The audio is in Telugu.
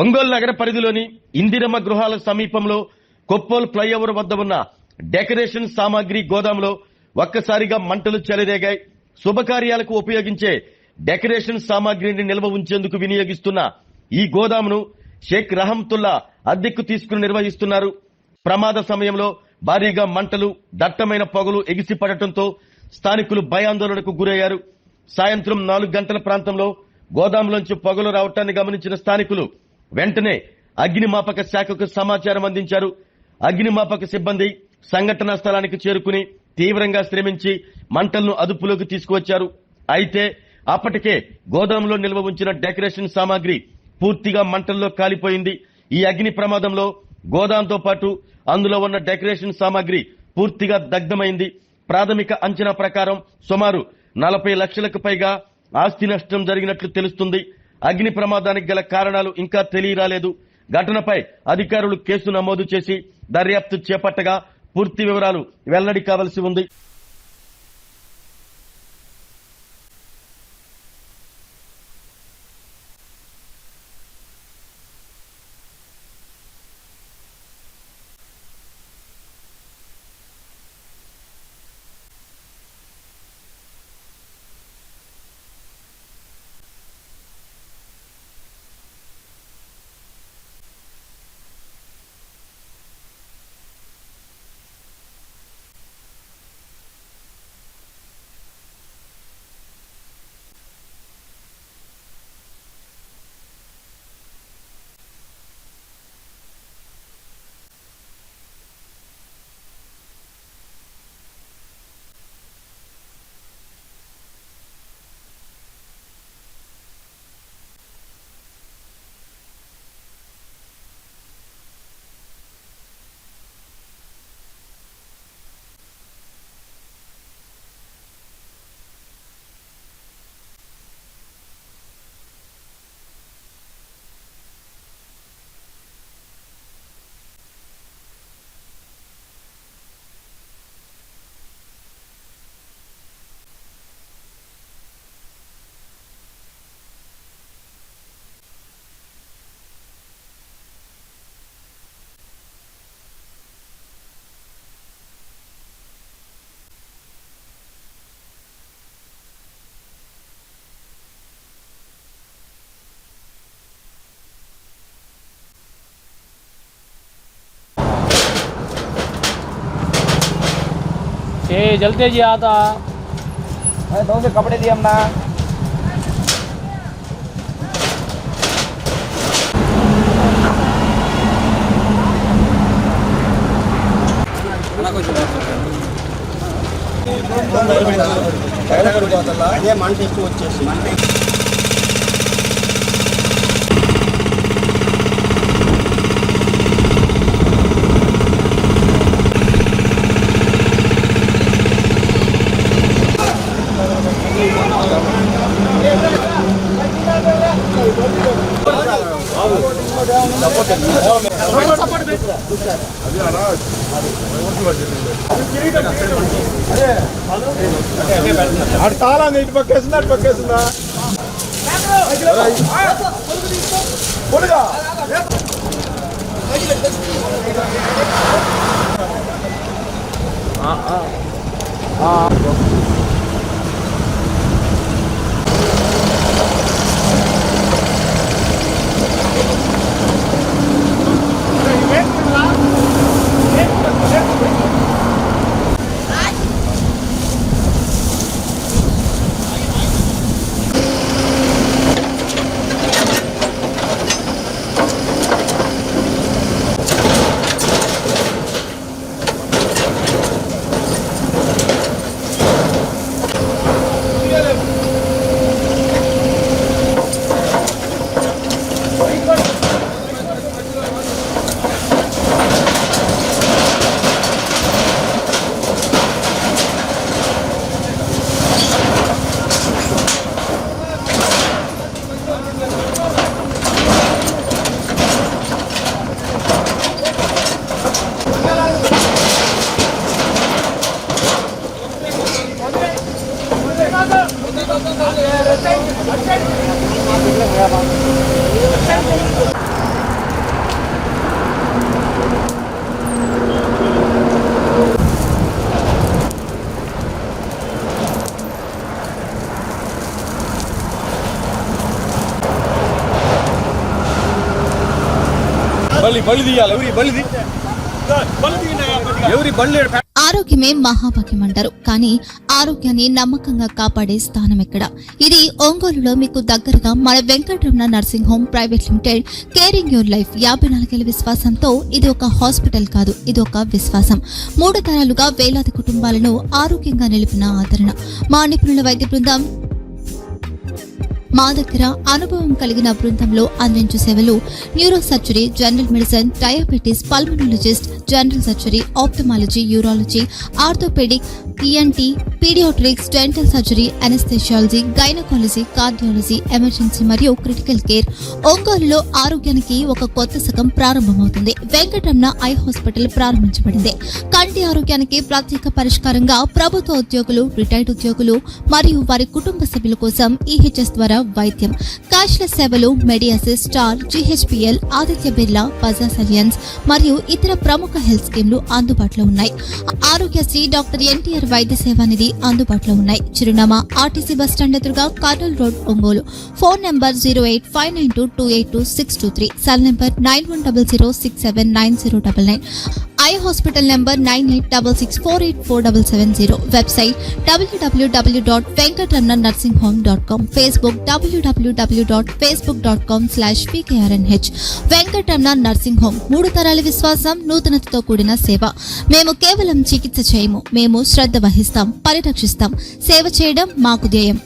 ఒంగోలు నగర పరిధిలోని ఇందిరమ్మ గృహాల సమీపంలో కొప్పోల్ ఫ్లైఓవర్ వద్ద ఉన్న డెకరేషన్ సామాగ్రి గోదాంలో ఒక్కసారిగా మంటలు చెలరేగాయి. శుభకార్యాలకు ఉపయోగించే డెకరేషన్ సామాగ్రిని నిల్వ ఉంచేందుకు వినియోగిస్తున్న ఈ గోదామును షేక్ రహంతుల్లా అద్దెకు తీసుకుని నిర్వహిస్తున్నారు. ప్రమాద సమయంలో భారీగా మంటలు, దట్టమైన పొగలు ఎగిసిపడటంతో స్థానికులు భయాందోళనకు గురయ్యారు. సాయంత్రం 4 గంటల ప్రాంతంలో గోదాంలోంచి పొగలు రావటాన్ని గమనించిన స్థానికులు వెంటనే అగ్నిమాపక శాఖకు సమాచారం అందించారు. అగ్నిమాపక సిబ్బంది సంఘటనా స్థలానికి చేరుకుని తీవ్రంగా శ్రమించి మంటలను అదుపులోకి తీసుకువచ్చారు. అయితే అప్పటికే గోదాంలో నిల్వ ఉంచిన డెకరేషన్ సామాగ్రి పూర్తిగా మంటల్లో కాలిపోయింది. ఈ అగ్ని ప్రమాదంలో గోదాంతో పాటు అందులో ఉన్న డెకరేషన్ సామాగ్రి పూర్తిగా దగ్ధమైంది. ప్రాథమిక అంచనా ప్రకారం సుమారు 40 లక్షలకు పైగా ఆస్తి నష్టం జరిగినట్లు తెలుస్తుంది. అగ్ని ప్రమాదానికి గల కారణాలు ఇంకా తెలియరాలేదు. ఘటనపై అధికారులు కేసు నమోదు చేసి దర్యాప్తు చేపట్టగా పూర్తి వివరాలు వెల్లడి కావాల్సి ఉంది. जलते जी आता दो से कपड़े दिए हमने అదే మంట ఎక్కువ వచ్చేసి తాళా ఇటు పక్కేసిందా అటు పక్కేసిందా బళ్ళు తీయాలి ఎవరి బళ్ళు ఆరోగ్యమే మహాభాగ్యం అంటారు, కానీ ఆరోగ్యాన్ని నమ్మకంగా కాపాడే స్థానం ఎక్కడ? ఇది ఒంగోలులో మీకు దగ్గరగా మన Venkataramana nursing home private limited. Caring your life 54 ఏళ్ల విశ్వాసంతో ఇది ఒక హాస్పిటల్ కాదు, ఇది ఒక విశ్వాసం. 3 తరాలుగా వేలాది కుటుంబాలను ఆరోగ్యంగా నిలిపిన ఆదరణ. మా నిపుణుల వైద్య బృందం మా దగ్గర అనుభవం కలిగిన బృందంలో అందించే సేవలు neuro surgery, general medicine, diabetes, pulmonologist, general surgery, ophthalmology, urology, orthopedic, ENT, pediatrics, dental surgery, anesthesiology, gynecology, cardiology, emergency మరియు క్రిటికల్ కేర్. ఒంగోలులో ఆరోగ్యానికి ఒక కొత్త శకం ప్రారంభమవుతుంది. వెంకటరమణ ఐ హాస్పిటల్ ప్రారంభించబడింది. కంటి ఆరోగ్యానికి ప్రత్యేక పరిష్కారంగా ప్రభుత్వ ఉద్యోగులు, రిటైర్డ్ ఉద్యోగులు మరియు వారి కుటుంబ సభ్యుల కోసం ఈహెచ్ఎస్ ద్వారా వైద్యం, క్యాష్లెస్ సేవలు, మెడియాసిస్, స్టార్, జీహెచ్పీఎల్, ఆదిత్య బిర్లా, బజాజ్ అలియన్స్ మరియు ఇతర ప్రముఖ హెల్త్ స్కీమ్లు అందుబాటులో ఉన్నాయి. ఆరోగ్యశ్రీ, డాక్టర్ ఎన్టీఆర్ వైద్య సేవా నిధి అందుబాటులో ఉన్నాయి. చిరునామా ఆర్టీసీ బస్టాండ్ ఎదురుగా, Kurnool road, Ongole. Phone number 08592282623, cell number 9100679099. Eye hospital number 9866484770. Website www.venkatramananursinghome.com. Facebook www.facebook.com/pkrnh. Venkataramana nursing home, 3 తరాల విశ్వాసం, నూతనతతో కూడిన సేవ. మేము కేవలం చికిత్స చేయము, మేము శ్రద్ధ వహిస్తాం, పరిరక్షిస్తాం. సేవ చేయడం మాకు ధ్యేయం.